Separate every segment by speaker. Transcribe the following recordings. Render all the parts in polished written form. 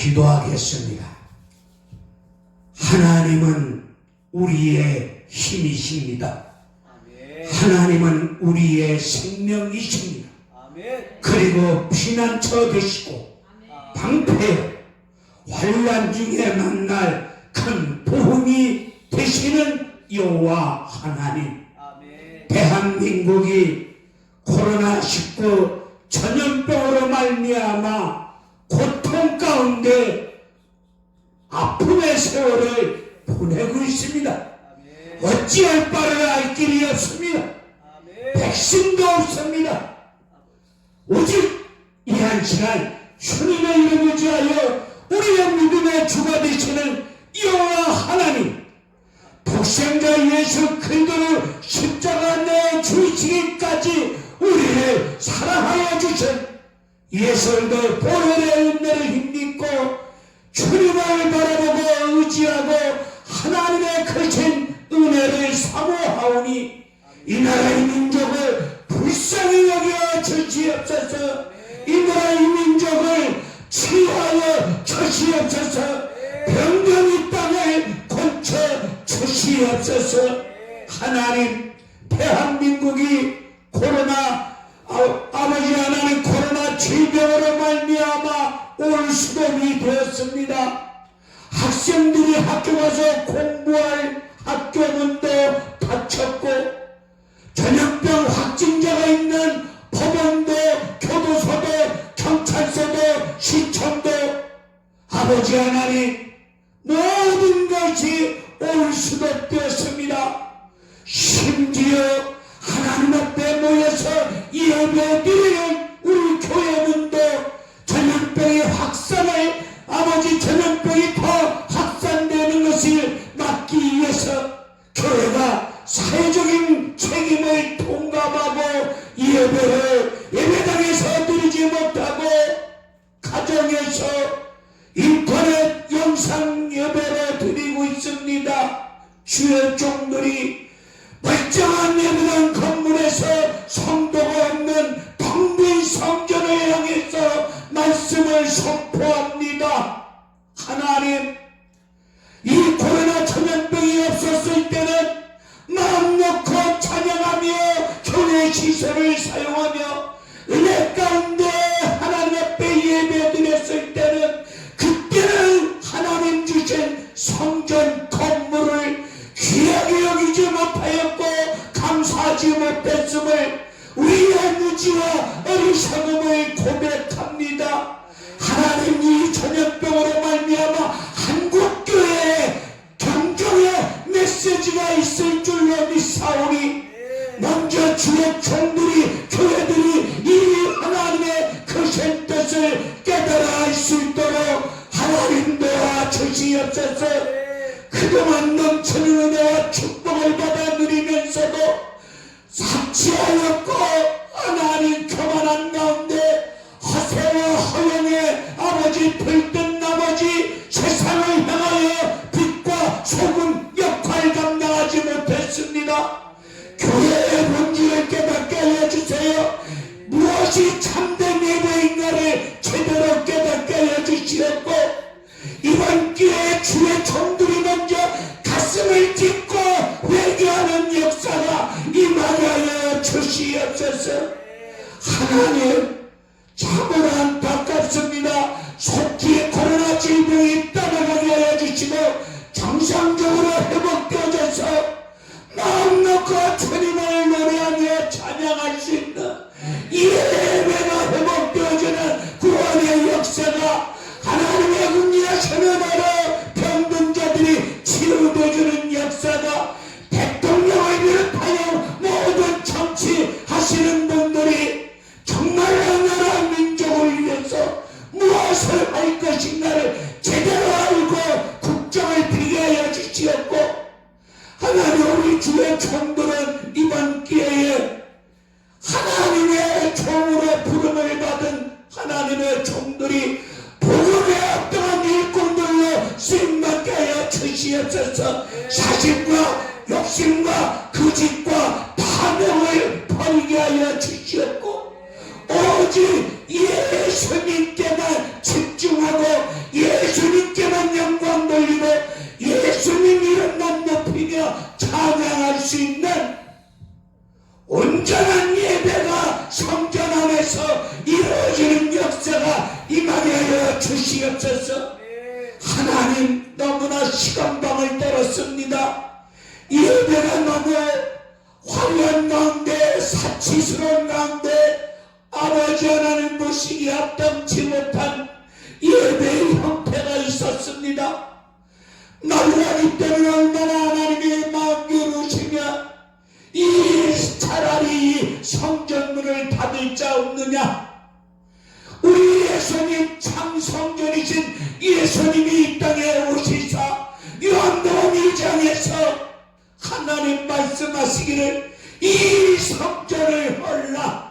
Speaker 1: 기도하겠습니다. 하나님은 우리의 힘이십니다. 하나님은 우리의 생명이십니다. 그리고 피난처 되시고 방패 환난 중에 만날 큰 보험이 되시는 여호와 하나님, 대한민국이 코로나19 전염병으로 말미암아 고통 가운데 아픔의 세월을 보내고 있습니다. 어찌할 바를 알 길이 없습니다. 백신도 없습니다. 오직 이 한 시간 주님의 이름을 의지하여 우리의 믿음의 주가 되시는 여호와 하나님, 독생자 예수 그리스도를 십자가 내어 주시기까지 우리를 사랑하여 주신 예수님도 보혈의 은혜를 힘입고 주님을 바라보고 의지하고 하나님의 크신 은혜를 사모하오니 이 나라의 민족을 불쌍히 여겨 주시옵소서. 이 나라의 민족을 치유하여 주시옵소서. 병든 이 땅을 고쳐 주시옵소서. 하나님, 대한민국이 코로나 아버지 하나님 코로나 질병으로 말미암아 올 수dom이 되었습니다. 학생들이 학교 가서 공부할 학교 문도 닫혔고 전염병 확진자가 있는 법원도 교도소도 경찰서도 시청도 아버지 하나님 모든 것이 올 수도 되었습니다. 심지어 하나님 앞에 모여서 예배드리는 우리 교회문도 전염병의 확산을 아버지 전염병이 더 확산되는 것을 막기 위해서 교회가 사회적인 책임을 통감하고 예배를 예배당에서 드리지 못하고 가정에서 인터넷 영상 예배를 드리고 있습니다. 주의 종들이 멀쩡한 예배당 건물에서 성도가 없는 텅빈 성전을 향해서 말씀을 선포합니다. 하나님, 이 코로나 전염병이 없었을 때는 마음 놓고 찬양하며 교회 시설을 사용하며 은혜 가운데 하나님 앞에 예배 드렸을 때는 그때는 하나님 주신 성전 건물을 귀하게 여기지 못하였고 감사하지 못했음을 우리의 무지와 어리석음을 고백합니다. 하나님, 이 전염병으로 말미암아 한국교회에 경종의 메시지가 있을 줄로 믿사오니 먼저 주의 종들이 교회들이 이 하나님의 크신 뜻을 깨달아 알 수 있도록 하나님 도와주시옵소서. 그동안 넘치는 은혜와 축복을 받아 누리면서도 삭취하였고 하나님 교만한 가운데 허세와 허영의 아버지 들뜬 나머지 세상을 향하여 빛과 소금 역할 감당하지 못했습니다. 교회의 본질을 깨닫게 해주세요. 무엇이 참된 예배인가를 제대로 깨닫게 해주시었고 이번 기회에 주의 종들이 먼저 가슴을 찢고 회개하는 역사가 임하여 주시옵소서. 하나님, 참으로 안타깝습니다. 속히 코로나 질병이 떠나가게 하여 주시고 정상적으로 회복되어져서 마음 놓고 주님을 노래하며 찬양할 수 있는 이 예배가 회복되어지는 구원의 역사가 하나님의 은혜하시는 나라 병든 자들이 치유되어주는 역사가 대통령을 비롯하여 모든 정치하시는 분들이 정말로 나라 민족을 위해서 무엇을 할 것인가를 제대로 알고 국정을 피게 하여 주시었고 하나님, 우리 주의 종들은 이번 기회에 하나님의 종으로 부름을 받은 하나님의 종들이 복음의 어떠한 일꾼들로 쓰임받게 하여 주시옵소서. 사심과 욕심과 거짓과 파명을 버리게 하여 주시옵고 오직 예수님께만 집중하고 성전 가운데 아버지 하나님 보시기에 합당치 못한 예배의 형태가 있었습니다. 날라기 때문에 얼마나 하나님의 마음 괴로우시며 이 차라리 이 성전문을 닫을 자 없느냐. 우리 예수님 참 성전이신 예수님이 이 땅에 오시사 요한복음 1장에서 하나님 말씀하시기를 이 성전을 헐라.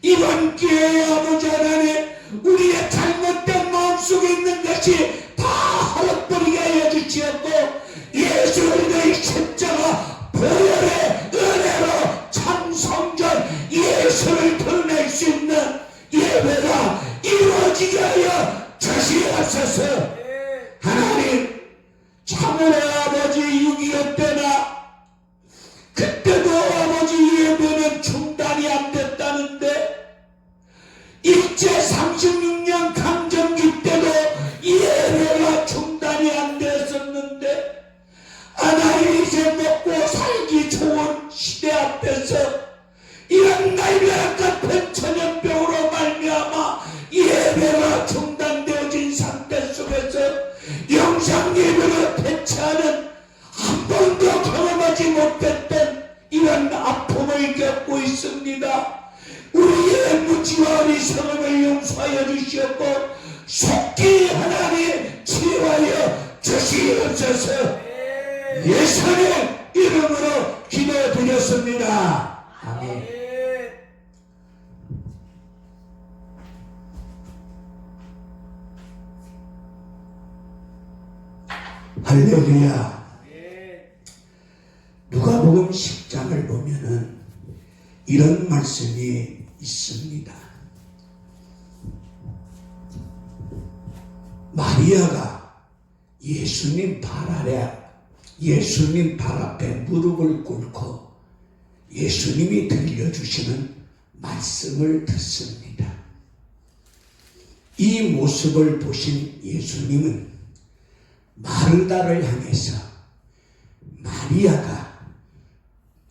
Speaker 1: 이번 기회에 아버지 하나님 우리의 잘못된 마음속에 있는 것이 다 헐어버리게 하여 주시옵고 예수 그리스도의 십자가 보혈의 은혜로 참 성전 예수를 드러낼 수 있는 예배가 이루어지게 하여 주시옵소서. 하나님 참으로 아버지 6.25 때나 그때도 아버지 예배는 중단이 안 됐다는데 일제 36년 강점기 때도 예배가 중단이 안 됐었는데 하나님 이제 먹고 살기 좋은 시대 앞에서 이런 날벼락 같은 전염병으로 말미암아 예배가 중단되어진 상태 속에서 영상 예배를 대체하는 한 번도 경험하지 못했던 이런 아픔을 겪고 있습니다. 우리의 무지와 어리석음을 용서하여 주시옵고 속히 하나님 치유하여 주시옵소서. 예수의 이름으로 기도드렸습니다. 아멘. 할렐루야. 누가복음 10장을 보면은 이런 말씀이 있습니다. 마리아가 예수님 발 앞에 무릎을 꿇고 예수님이 들려주시는 말씀을 듣습니다. 이 모습을 보신 예수님은 마르다를 향해서 마리아가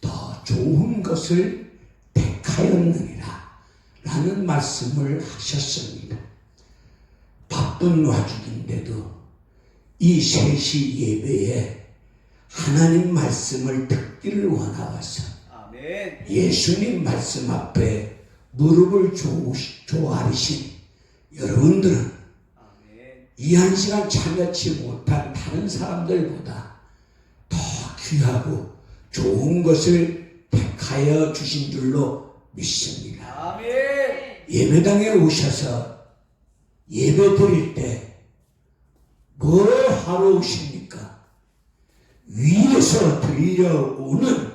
Speaker 1: 더 좋은 것을 택하였느니라 라는 말씀을 하셨습니다. 바쁜 와중인데도 이 3시 예배에 하나님 말씀을 듣기를 원하와서 아멘. 예수님 말씀 앞에 무릎을 조아리신 여러분들은 아멘. 이 한 시간 참여치 못한 다른 사람들보다 더 귀하고 좋은 것을 택하여 주신 줄로 믿습니다. 아멘. 예배당에 오셔서 예배 드릴 때 뭘 하러 오십니까? 위에서 들려오는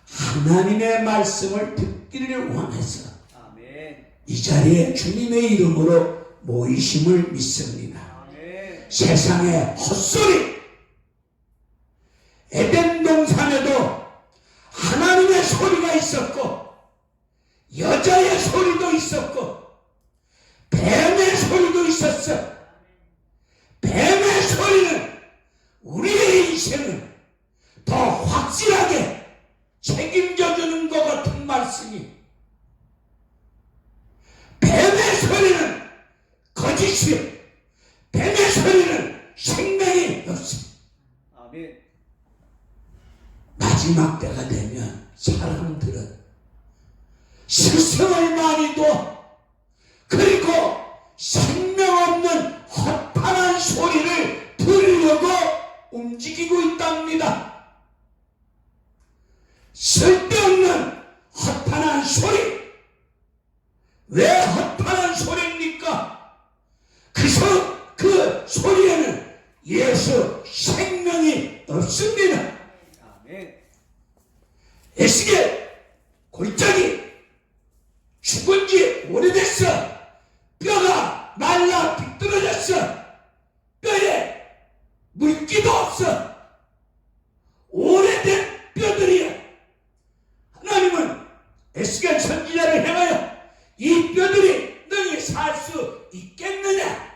Speaker 1: 하나님의 말씀을 듣기를 원해서 아멘. 이 자리에 주님의 이름으로 모이심을 믿습니다. 아멘. 세상의 헛소리, 에덴 동산에도 하나님의 소리가 있었고 여자의 소리도 있었고 뱀의 소리도 있었어. 뱀의 소리는 우리의 인생을 더 확실하게 책임져 주는 것 같은 말씀이, 뱀의 소리는 거짓이요 뱀의 소리는 생명이 없습니다. 아멘. 마지막 때가 되면 사람들은 스승을 많이 둬 그리고 생명 없는 허탄한 소리를 들으려고 움직이고 있답니다. 쓸데없는 허탄한 소리. 왜 허탄한 소리입니까? 그 소리에는 예수 생명이 없습니다. 아멘. 에스겔 골짜기 죽은 지 오래됐어. 뼈가 말라 비뚤어졌어. 뼈에 물기도 없어. 오래된 뼈들이야. 하나님은 에스겔 선지자를 향하여 이 뼈들이 능히 살 수 있겠느냐?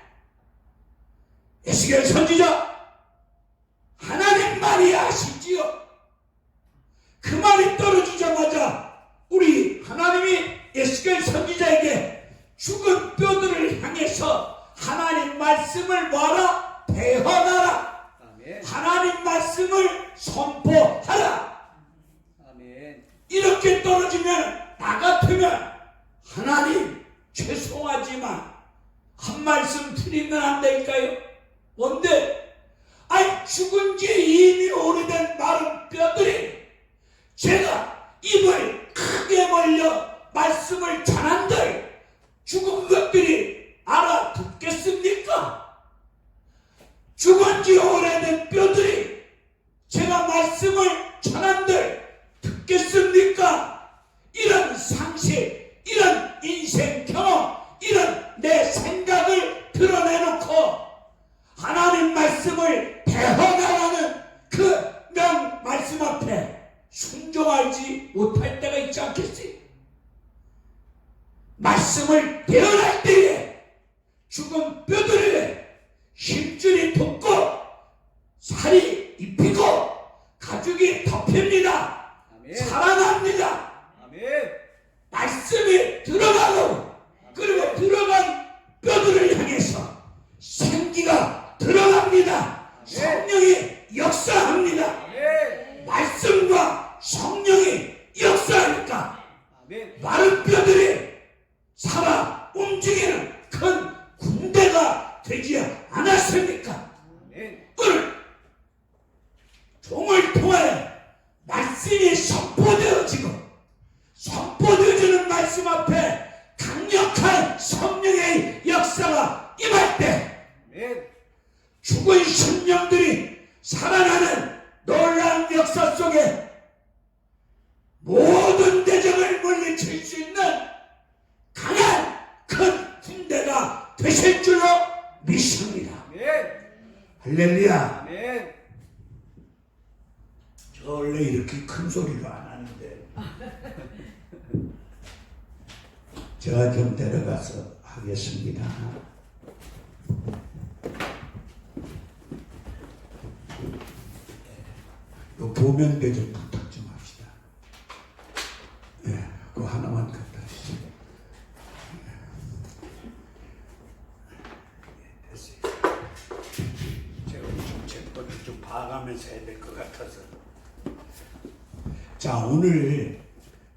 Speaker 1: 에스겔 선지자, 하나님 말이 아시지요? 그 말이 떨어지자 에스겔 선지자에게 죽은 뼈들을 향해서 하나님 말씀을 뭐하라? 대언하라.
Speaker 2: 아멘.
Speaker 1: 하나님 말씀을 선포하라.
Speaker 2: 아멘.
Speaker 1: 이렇게 떨어지면 나 같으면 하나님 죄송하지만 한 말씀 드리면 안 될까요? 뭔데? 아니 죽은 지 이미 오래된 마른 뼈들이 제가 입을 크게 벌려 말씀을 전한들 죽은 것들이 알아듣겠습니까? 죽은 지 오래된 뼈들이 제가 말씀을 전한들 듣겠습니까? 이런 상식, 이런 인생 경험, 이런 내 생각을 드러내놓고 하나님 말씀을 대언하라는 그 명 말씀 앞에 순종하지 못할 때가 있지 않겠어요? 말씀을 대언할 때에 죽은 뼈들을 힘줄이 돋고 살이 입히고 가죽이 덮입니다.
Speaker 2: 아멘.
Speaker 1: 살아납니다.
Speaker 2: 아멘.
Speaker 1: 말씀이 들어가고 그리고 들어간 뼈들을 향해서 생기가 들어갑니다. 성령이 역사합니다.
Speaker 2: 아멘.
Speaker 1: 말씀과 성령이 역사하니까
Speaker 2: 아멘.
Speaker 1: 마른 뼈들이 살아 움직이는 큰 군대가 되지 않았습니까?
Speaker 2: 아멘.
Speaker 1: 오늘 종을 통하여 말씀이 선포되어지고 선포되어지는 말씀 앞에 강력한 성령의 역사가 임할 때
Speaker 2: 아멘.
Speaker 1: 죽은 심령들이 살아나는 놀라운 역사 속에 모든 대적을 물리칠 수 있는 강한 큰 군대가 되실 줄로 믿습니다.
Speaker 2: 아멘.
Speaker 1: 할렐루야.
Speaker 2: 아멘.
Speaker 1: 저 원래 이렇게 큰 소리로 안 하는데 제가 좀 데려가서 하겠습니다. 요 보면대 좀 부탁 좀 합시다. 예, 그거 하나만 갖다 주세요. 예, 됐어요. 제가 제 것도 좀 봐가면서 해야 될 것 같아서. 자, 오늘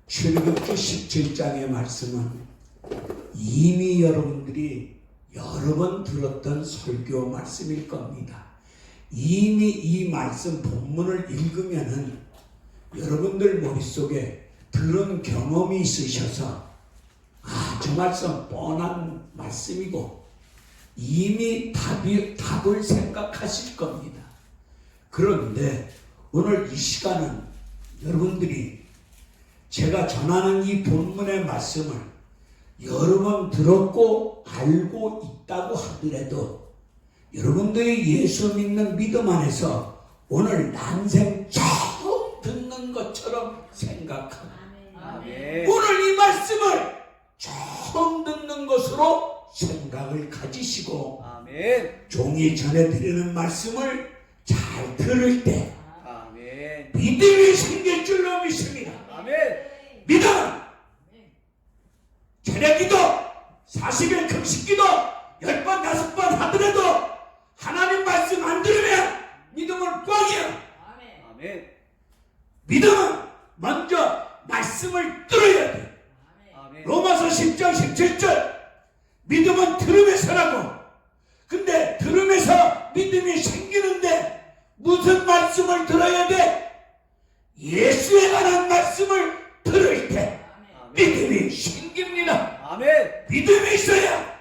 Speaker 1: 출애굽기 17장의 말씀은 이미 여러분들이 여러 번 들었던 설교 말씀일 겁니다. 이미 이 말씀 본문을 읽으면은 여러분들 머릿속에 들은 경험이 있으셔서 저 말씀 뻔한 말씀이고 이미 답을 생각하실 겁니다. 그런데 오늘 이 시간은 여러분들이 제가 전하는 이 본문의 말씀을 여러 번 들었고 알고 있다고 하더라도 여러분들이 예수 믿는 믿음 안에서 오늘 난생 처음 듣는 것처럼 생각합니다.
Speaker 2: 아멘.
Speaker 1: 오늘 이 말씀을 처음 듣는 것으로 생각을 가지시고
Speaker 2: 아멘.
Speaker 1: 종이 전해드리는 말씀을 잘 들을 때
Speaker 2: 아멘.
Speaker 1: 믿음이 생길 줄로 믿습니다.
Speaker 2: 아멘.
Speaker 1: 믿음! 제레기도 40일 금식기도 10번 5번 하더라도 하나님 말씀 안 들으면 믿음은 꽝이야.
Speaker 2: 아멘.
Speaker 1: 믿음은 먼저 말씀을 들어야 돼.
Speaker 2: 아멘.
Speaker 1: 로마서 10장 17절 믿음은 들음에서라고. 근데 들음에서 믿음이 생기는데 무슨 말씀을 들어야 돼? 예수에 관한 말씀을 들을 때 믿음이 생깁니다.
Speaker 2: 아멘.
Speaker 1: 믿음이 있어야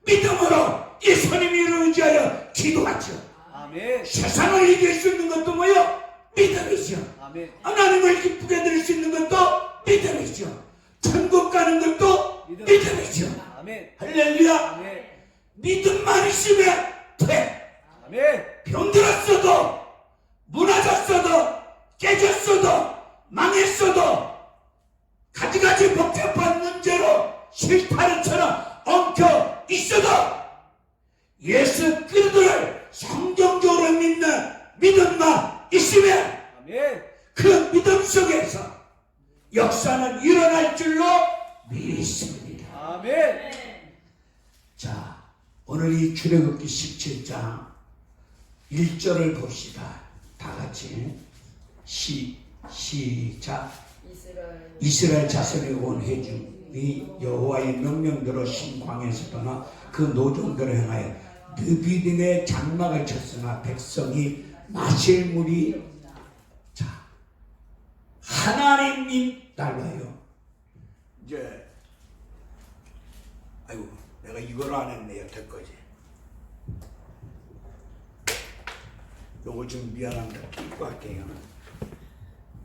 Speaker 1: 믿음으로 예수님을 의지하여 기도하죠.
Speaker 2: 아멘.
Speaker 1: 세상을 이길 수 있는 것도 뭐요? 믿음이죠.
Speaker 2: 아멘.
Speaker 1: 하나님을 기쁘게 드릴 수 있는 것도 믿음이죠. 천국 가는 것도 믿음이죠.
Speaker 2: 아멘.
Speaker 1: 할렐루야.
Speaker 2: 아멘.
Speaker 1: 믿음만 있으면 돼.
Speaker 2: 아멘.
Speaker 1: 병들었어도 무너졌어도 깨졌어도 망했어도 가지가지 복잡한 문제로 실타래처럼 엉켜 있어도 예수 그리스도를 성경적으로 믿는 믿음만 있으면
Speaker 2: 아멘.
Speaker 1: 그 믿음 속에서 역사는 일어날 줄로 믿습니다.
Speaker 2: 아멘.
Speaker 1: 자, 오늘 이 출애굽기 17장 1절을 봅시다. 다 같이 시작. 이스라엘 자손의 온 회중이 여호와의 명령대로 신광에서 떠나 그 노종대로 행하여 느비딤의 장막을 쳤으나 백성이 마실 물이 자 하나님님 달라요. 이제 아이고 내가 이걸 안 했네 여태까지. 요거 좀 미안합니다. 끼고 할게요.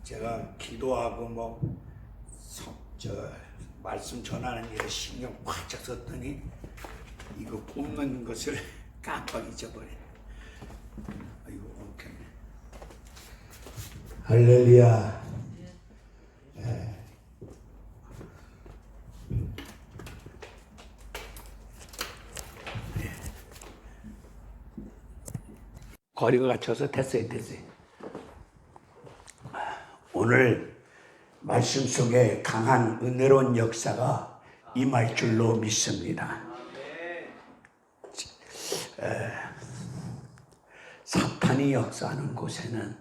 Speaker 1: 제가 기도하고 말씀 전하는 일에 신경 바짝 썼더니 이거 뽑는 것을 깜빡 잊어버리네. 아이고 오케이. 할렐루야. 거리가 갖춰서 됐어요. 오늘 말씀 속에 강한 은혜로운 역사가 임할 줄로 믿습니다. 사탄이 역사하는 곳에는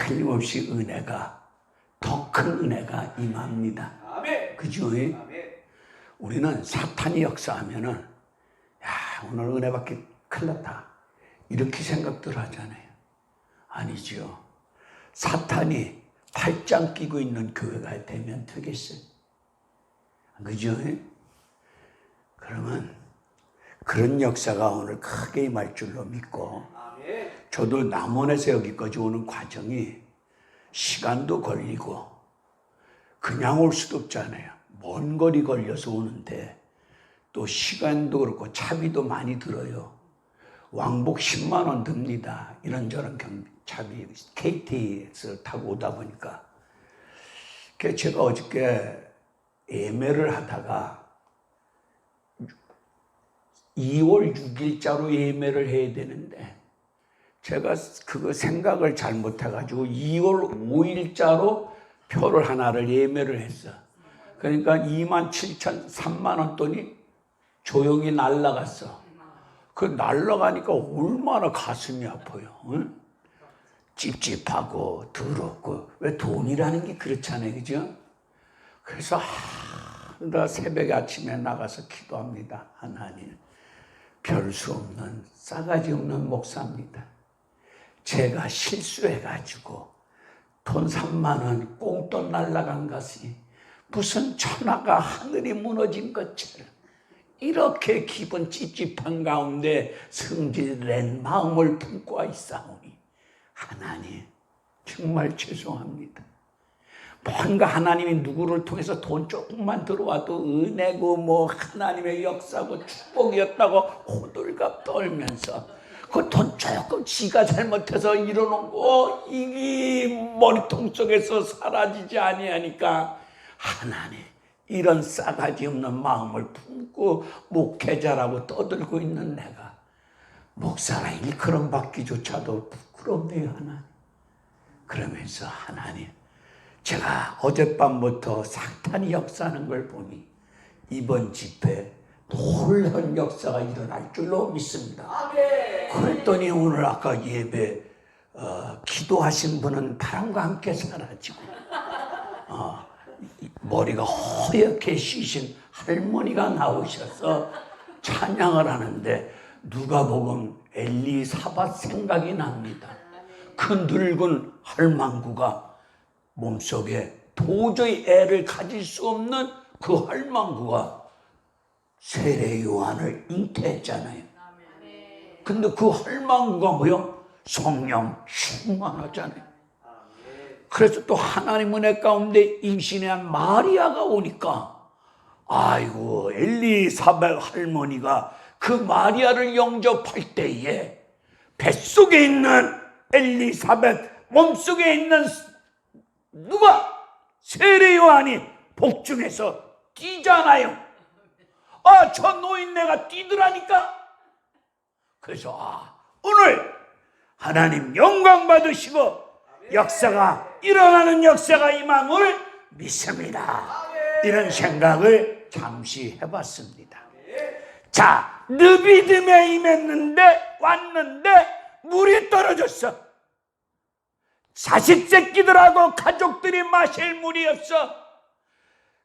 Speaker 1: 틀림없이 은혜가 더 큰 은혜가 임합니다. 그죠? 우리는 사탄이 역사하면은 야 오늘 은혜 받기 큰일 났다 이렇게 생각들 하잖아요. 아니죠. 사탄이 팔짱 끼고 있는 교회가 되면 되겠어요. 그죠? 그러면 그런 역사가 오늘 크게 임할 줄로 믿고 저도 남원에서 여기까지 오는 과정이 시간도 걸리고 그냥 올 수도 없잖아요. 먼 거리 걸려서 오는데 또 시간도 그렇고 차비도 많이 들어요. 왕복 10만 원 듭니다. 이런저런 차비 KTX를 타고 오다 보니까 제가 어저께 예매를 하다가 2월 6일자로 예매를 해야 되는데 제가 그거 생각을 잘못해가지고 2월 5일자로 표를 하나를 예매를 했어. 그러니까 27,000, 3만 원 돈이 조용히 날라갔어. 그 날라가니까 얼마나 가슴이 아파요. 응? 찝찝하고 더럽고 왜 돈이라는 게 그렇잖아요. 그죠? 그래서 나 새벽에 아침에 나가서 기도합니다. 하나님 별 수 없는 싸가지 없는 목사입니다. 제가 실수해가지고 돈 3만 원 꽁돈 날라간 것이 무슨 천하가 하늘이 무너진 것처럼 이렇게 기분 찝찝한 가운데 성질낸 마음을 품고 있사오니 하나님 정말 죄송합니다. 뭔가 하나님이 누구를 통해서 돈 조금만 들어와도 은혜고 하나님의 역사고 축복이었다고 호들갑 떨면서 그 돈 조금 지가 잘못해서 일어놓은 거 이게 머리통 속에서 사라지지 아니하니까 하나님 이런 싸가지 없는 마음을 품고 목회자라고 떠들고 있는 내가 목사라 일컬음 받기조차도 부끄럽네요. 하나님. 그러면서 하나님 제가 어젯밤부터 사탄이 역사하는 걸 보니 이번 집회 놀라운 역사가 일어날 줄로 믿습니다. 그랬더니 오늘 아까 예배 기도하신 분은 바람과 함께 사라지고 머리가 허옇게 쉬신 할머니가 나오셔서 찬양을 하는데 누가복음 엘리사밧 생각이 납니다. 그 늙은 할망구가 몸속에 도저히 애를 가질 수 없는 그 할망구가 세례 요한을 잉태했잖아요. 근데 그 할망구가 뭐요? 성령 충만하잖아요. 그래서 또 하나님 은혜 가운데 임신한 마리아가 오니까 아이고 엘리사벳 할머니가 그 마리아를 영접할 때에 뱃속에 있는 엘리사벳 몸속에 있는 누가? 세례 요한이 복중에서 뛰잖아요. 저 노인네가 뛰더라니까. 그래서 오늘 하나님 영광 받으시고 역사가 일어나는 역사가 임함을 믿습니다. 이런 생각을 잠시 해봤습니다. 자, 느비딤에 임했는데 왔는데 물이 떨어졌어. 자식 새끼들하고 가족들이 마실 물이 없어.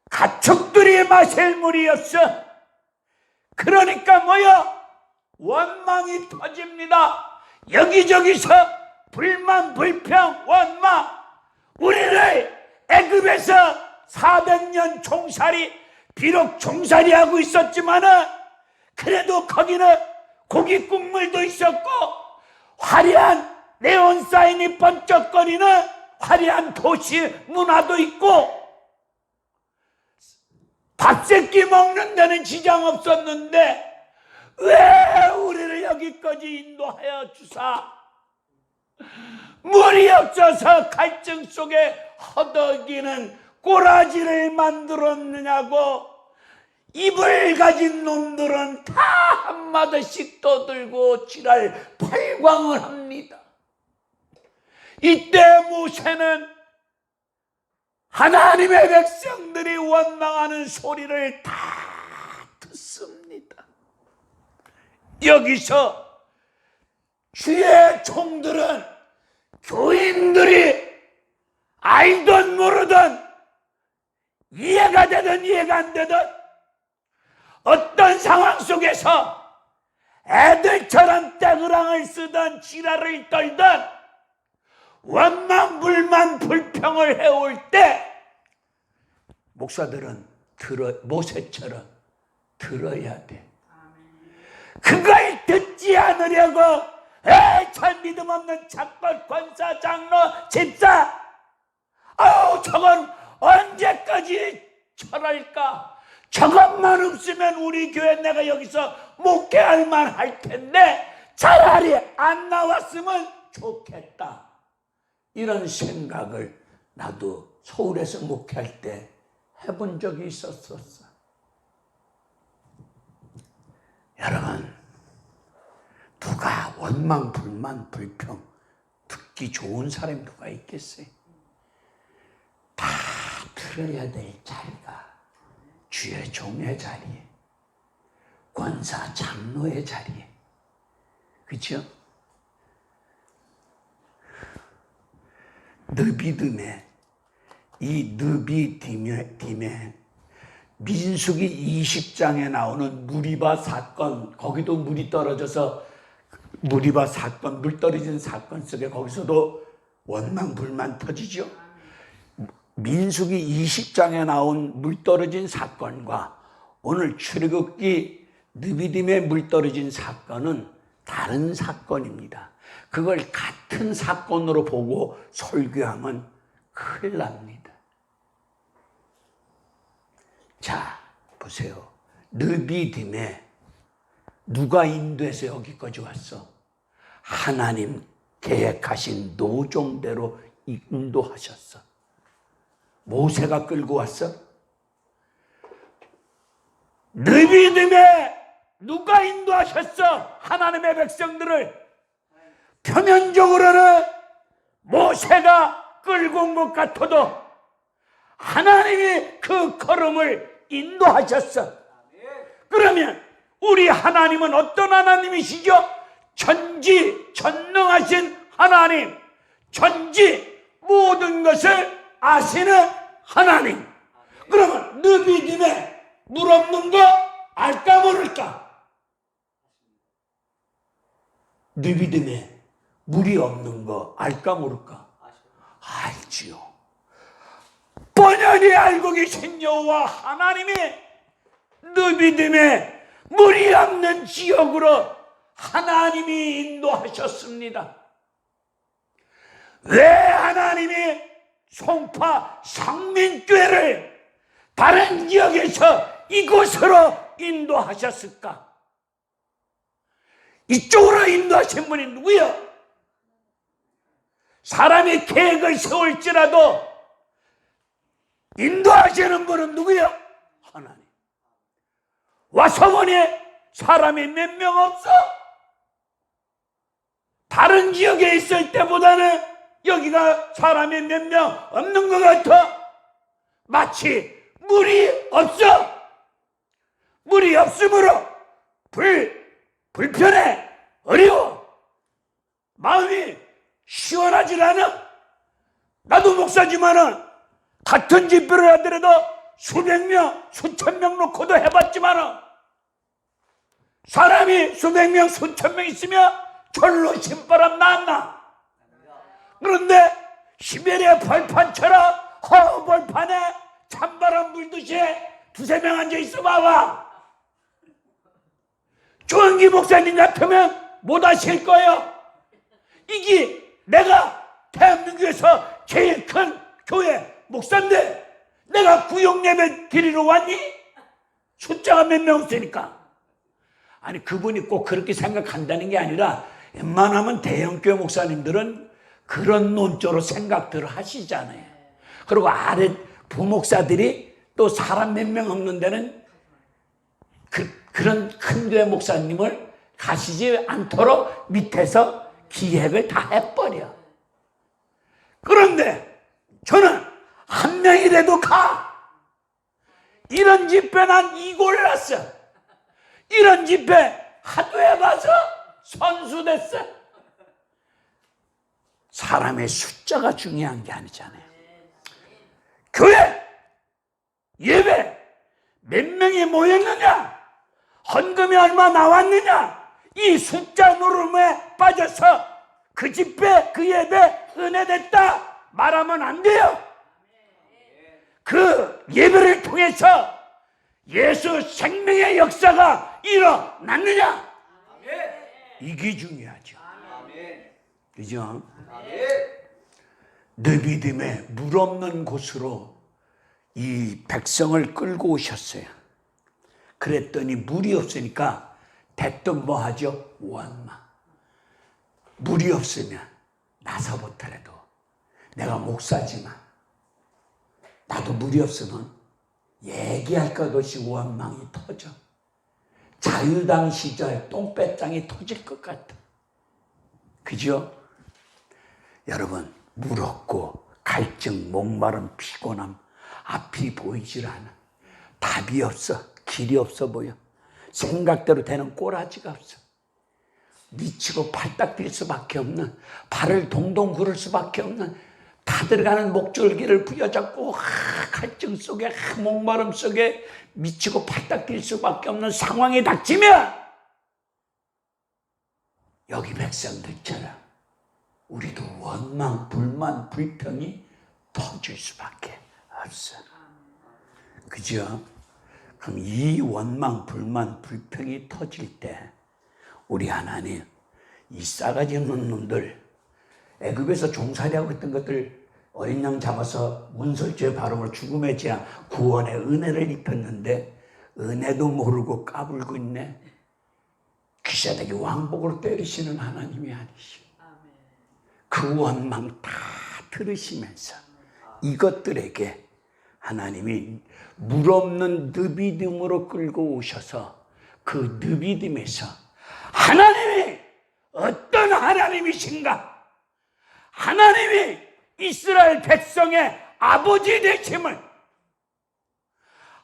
Speaker 1: 가축들이 마실 물이 없어. 그러니까 뭐야? 원망이 터집니다. 여기저기서 불만, 불평, 원망. 우리를 애굽에서 400년 종살이, 비록 종살이하고 있었지만은 그래도 거기는 고기 국물도 있었고 화려한 네온사인이 번쩍거리는 화려한 도시 문화도 있고 밥새끼 먹는 데는 지장 없었는데 왜 우리를 여기까지 인도하여 주사 물이 없어서 갈증 속에 허덕이는 꼬라지를 만들었느냐고 입을 가진 놈들은 다 한마디씩 떠들고 지랄 팔광을 합니다. 이때 모세는 하나님의 백성들이 원망하는 소리를 다 듣습니다. 여기서 주의 종들은 교인들이 알든 모르든 이해가 되든 이해가 안 되든 어떤 상황 속에서 애들처럼 떼그랑을 쓰던 지랄을 떨던 원망, 불만, 불평을 해올 때 목사들은 모세처럼 들어야 돼. 그걸 듣지 않으려고 참 믿음 없는 착벌, 권사, 장로, 집사 아우 저건 언제까지 철할까? 저것만 없으면 우리 교회 내가 여기서 목회할 만할 텐데 차라리 안 나왔으면 좋겠다. 이런 생각을 나도 서울에서 목회할 때 해본 적이 있었어. 여러분, 누가 원망, 불만, 불평 듣기 좋은 사람이 누가 있겠어요? 다 들어야 될 자리가 주의 종의 자리에, 권사 장로의 자리에, 그렇죠? 느비딤에 이 느비딤에 민수기 20장에 나오는 무리바 사건, 거기도 물이 떨어져서 무리바 사건, 물 떨어진 사건 속에 거기서도 원망 불만 터지죠. 민수기 20장에 나온 물 떨어진 사건과 오늘 출애굽기 느비딤에 물 떨어진 사건은 다른 사건입니다. 그걸 같은 사건으로 보고 설교하면 큰일 납니다. 자, 보세요. 느비딤에 누가 인도해서 여기까지 왔어? 하나님 계획하신 노종대로 인도하셨어. 모세가 끌고 왔어? 느비딤에 누가 인도하셨어? 하나님의 백성들을. 표면적으로는 모세가 끌고 온 것 같아도 하나님이 그 걸음을 인도하셨어. 그러면 우리 하나님은 어떤 하나님이시죠? 전지전능하신 하나님, 전지 모든 것을 아시는 하나님. 그러면 느비딤에 물 없는 거 알까 모를까? 느비딤에 물이 없는 거 알까 모를까? 알지요. 뻔히 알고 계신 여호와 하나님이 느비딤에 물이 없는 지역으로 하나님이 인도하셨습니다. 왜 하나님이 송파 상민교회를 다른 지역에서 이곳으로 인도하셨을까? 이쪽으로 인도하신 분이 누구요? 사람이 계획을 세울지라도 인도하시는 분은 누구요? 하나님. 와서 보니 사람이 몇 명 없어? 다른 지역에 있을 때보다는 여기가 사람이 몇 명 없는 것 같아. 마치 물이 없어. 물이 없으므로 불편해, 어려워. 마음이 시원하질 않아. 나도 목사지만은 같은 집회를 하더라도 수백 명, 수천 명 놓고도 해봤지만은 사람이 수백 명, 수천 명 있으면 절로 신바람 났나? 그런데 시베리아 벌판처럼 허벌판에 찬바람 불듯이 두세 명 앉아 있어 봐봐. 조은기 목사님 같으면 못 하실 거예요. 이게 내가 대한민국에서 제일 큰 교회 목사인데 내가 구역예배 드리러 왔니? 숫자가 몇 명 없으니까. 아니 그분이 꼭 그렇게 생각한다는 게 아니라 웬만하면 대형교회 목사님들은 그런 논조로 생각들을 하시잖아요. 그리고 아래 부목사들이 또 사람 몇 명 없는 데는 그런 큰 교회 목사님을 가시지 않도록 밑에서 기획을 다 해버려. 그런데 저는 한 명이라도 가. 이런 집회 난 이골랐어. 이런 집회 하도 해봐서 선수됐어. 사람의 숫자가 중요한 게 아니잖아요. 교회 예배 몇 명이 모였느냐, 헌금이 얼마 나왔느냐, 이 숫자 노름에 빠져서 그 집회 그 예배 은혜됐다 말하면 안 돼요. 그 예배를 통해서 예수 생명의 역사가 일어났느냐, 이게 중요하죠. 그죠? 느비딤의 물 없는 곳으로 이 백성을 끌고 오셨어요. 그랬더니 물이 없으니까 대뜸 뭐 하죠? 원망. 물이 없으면 나서부터라도 내가 목사지만 나도 물이 없으면 얘기할 것 없이 원망이 터져. 자유당 시절 똥배짱이 터질 것 같아. 그죠? 여러분, 물 없고 갈증, 목마름, 피곤함, 앞이 보이질 않아. 답이 없어. 길이 없어 보여. 생각대로 되는 꼬라지가 없어. 미치고 팔딱 뛸 수밖에 없는, 발을 동동 구를 수밖에 없는, 다 들어가는 목줄기를 부여잡고 갈증 속에 목마름 속에 미치고 팔딱 뛸 수밖에 없는 상황이 닥치면 여기 백성들처럼 우리도 원망, 불만, 불평이 터질 수밖에 없어. 그죠? 그럼 이 원망, 불만, 불평이 터질 때 우리 하나님 이 싸가지 없는 놈들, 애굽에서 종살이하고 있던 것들 어린 양 잡아서 문설주의 발음을 죽음의 재앙, 구원의 은혜를 입혔는데 은혜도 모르고 까불고 있네. 귀사되게 왕복으로 때리시는 하나님이 아니시오. 그 원망 다 들으시면서 이것들에게 하나님이 물 없는 느비딤으로 끌고 오셔서 그 느비딤에서 하나님이 어떤 하나님이신가, 하나님이 이스라엘 백성의 아버지 되심을,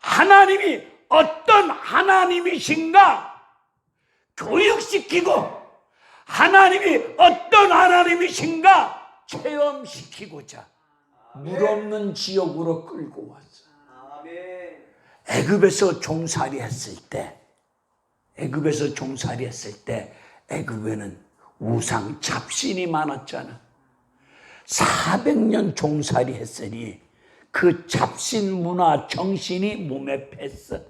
Speaker 1: 하나님이 어떤 하나님이신가 교육시키고 하나님이 어떤 하나님이신가 체험시키고자 물 없는 지역으로 끌고 왔어. 애굽에서 종살이 했을 때, 애굽에는 우상 잡신이 많았잖아. 400년 종살이 했으니 그 잡신 문화 정신이 몸에 뱄어.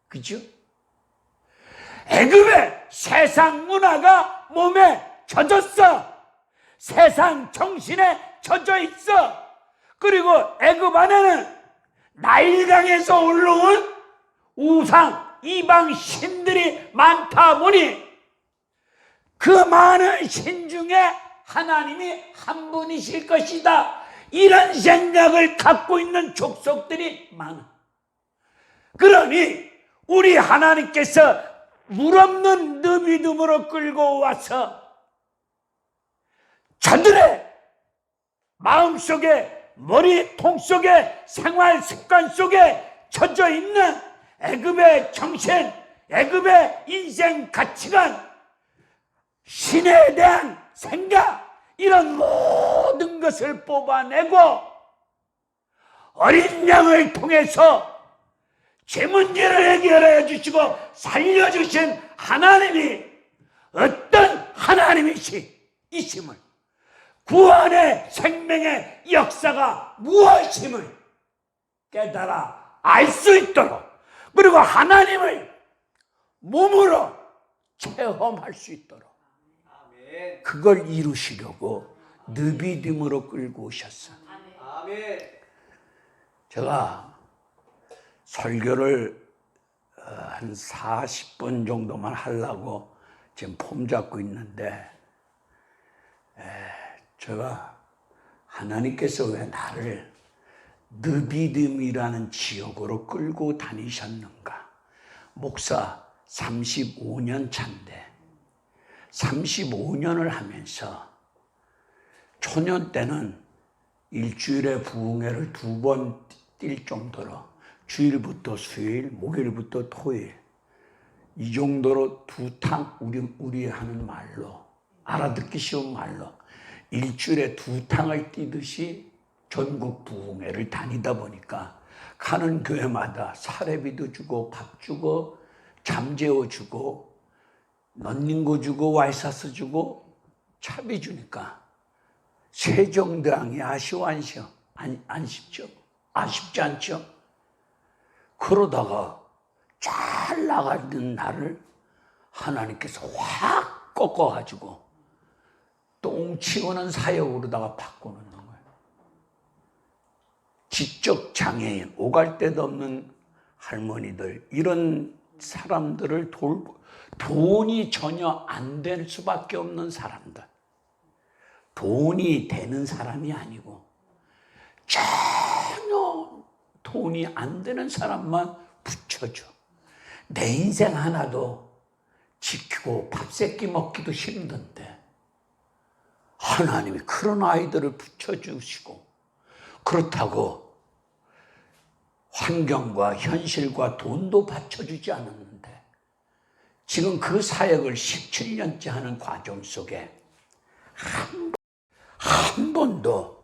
Speaker 1: 그죠? 애굽의 세상 문화가 몸에 젖었어. 세상 정신에 젖어 있어. 그리고 애굽 안에는 나일강에서 올라온 우상 이방 신들이 많다 보니 그 많은 신 중에 하나님이 한 분이실 것이다, 이런 생각을 갖고 있는 족속들이 많아. 그러니 우리 하나님께서 물 없는 느비딤으로 끌고 와서 저들의 마음속에, 머리통 속에, 생활 습관 속에 묻혀져 있는 애굽의 정신, 애굽의 인생 가치관, 신에 대한 생각, 이런 모든 것을 뽑아내고 어린 양을 통해서 제 문제를 해결해 주시고 살려주신 하나님이 어떤 하나님이심을, 구원의 생명의 역사가 무엇임을 깨달아 알 수 있도록, 그리고 하나님을 몸으로 체험할 수 있도록
Speaker 2: 아멘.
Speaker 1: 그걸 이루시려고 느비딤으로 끌고 오셨어.
Speaker 2: 아멘.
Speaker 1: 제가 설교를 한 40분 정도만 하려고 지금 폼 잡고 있는데, 제가 하나님께서 왜 나를 느비딤이라는 지역으로 끌고 다니셨는가? 목사 35년 차인데 35년을 하면서 초년 때는 일주일에 부흥회를 2번 뛸 정도로 주일부터 수요일, 목요일부터 토요일, 이 정도로 2탕, 우리 하는 말로, 알아듣기 쉬운 말로 일주일에 2탕을 뛰듯이 전국 부흥회를 다니다 보니까 가는 교회마다 사례비도 주고 밥 주고 잠재워 주고 런닝고 주고 와이사스 주고 차비 주니까 세종대왕이 아쉽지 않죠? 그러다가 잘 나가는 나를 하나님께서 확 꺾어가지고 똥치우는 사역으로다가 바꾸는 거예요. 지적 장애인, 오갈 데도 없는 할머니들, 이런 사람들을 돈이 전혀 안 될 수밖에 없는 사람들, 돈이 되는 사람이 아니고 전혀 돈이 안 되는 사람만 붙여줘. 내 인생 하나도 지키고 밥 세끼 먹기도 힘든데 하나님이 그런 아이들을 붙여주시고, 그렇다고 환경과 현실과 돈도 받쳐주지 않았는데 지금 그 사역을 17년째 하는 과정 속에 한 번도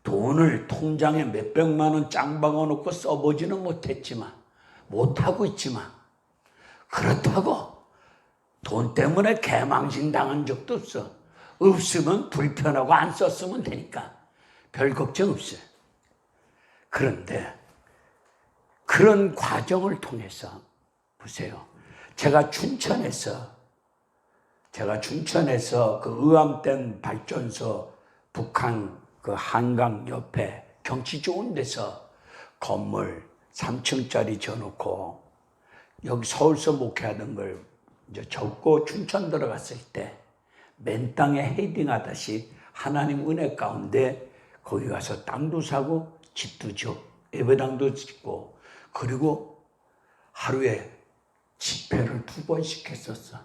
Speaker 1: 돈을 통장에 몇백만 원 짱 박아놓고 써보지는 못하고 있지만, 그렇다고 돈 때문에 개망신 당한 적도 없어. 없으면 불편하고 안 썼으면 되니까 별 걱정 없어요. 그런데 그런 과정을 통해서 보세요. 제가 춘천에서 그 의암댐 발전소, 북한 그 한강 옆에 경치 좋은 데서 건물 3층짜리 져놓고 여기 서울서 목회하던 걸 이제 접고 춘천 들어갔을 때 맨 땅에 헤딩하듯이 하나님 은혜 가운데 거기 가서 땅도 사고 집도 줘, 예배당도 짓고, 그리고 하루에 집회를 2번씩 했었어.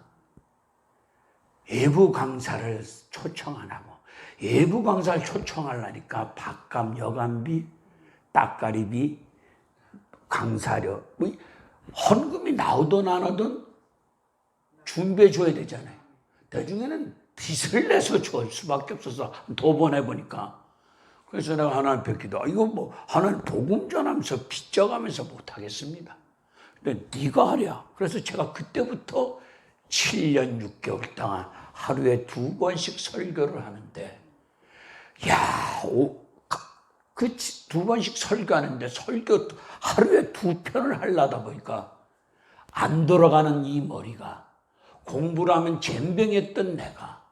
Speaker 1: 예부 강사를 초청 안 하고, 예부 강사를 초청하려니까 밥값, 여간비, 딱가리비, 강사료, 뭐 헌금이 나오든 안 오든 준비해 줘야 되잖아요. 나중에는 빚을 내서 줄 수밖에 없어서 더 보내보니까, 그래서 내가 하나님 뵙기도, 이거 뭐 하나님 복음 전하면서 빚 져가면서 못하겠습니다. 근데 네가 하랴. 그래서 제가 그때부터 7년 6개월 동안 하루에 2번씩 설교를 하는데, 그 2번씩 설교하는데 설교 하루에 2편을 하려다 보니까 안 돌아가는 이 머리가, 공부를 하면 젬병했던 내가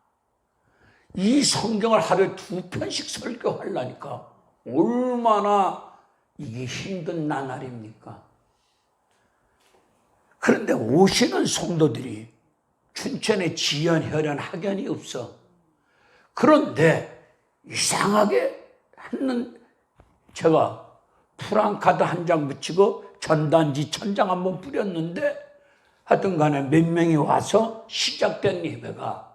Speaker 1: 이 성경을 하루에 2편씩 설교하려니까 얼마나 이게 힘든 나날입니까? 그런데 오시는 성도들이 춘천에 지연, 혈연, 학연이 없어. 그런데 이상하게 했는, 제가 프랑카드 한 장 붙이고 전단지 1000장 한번 뿌렸는데 하여튼 간에 몇 명이 와서 시작된 예배가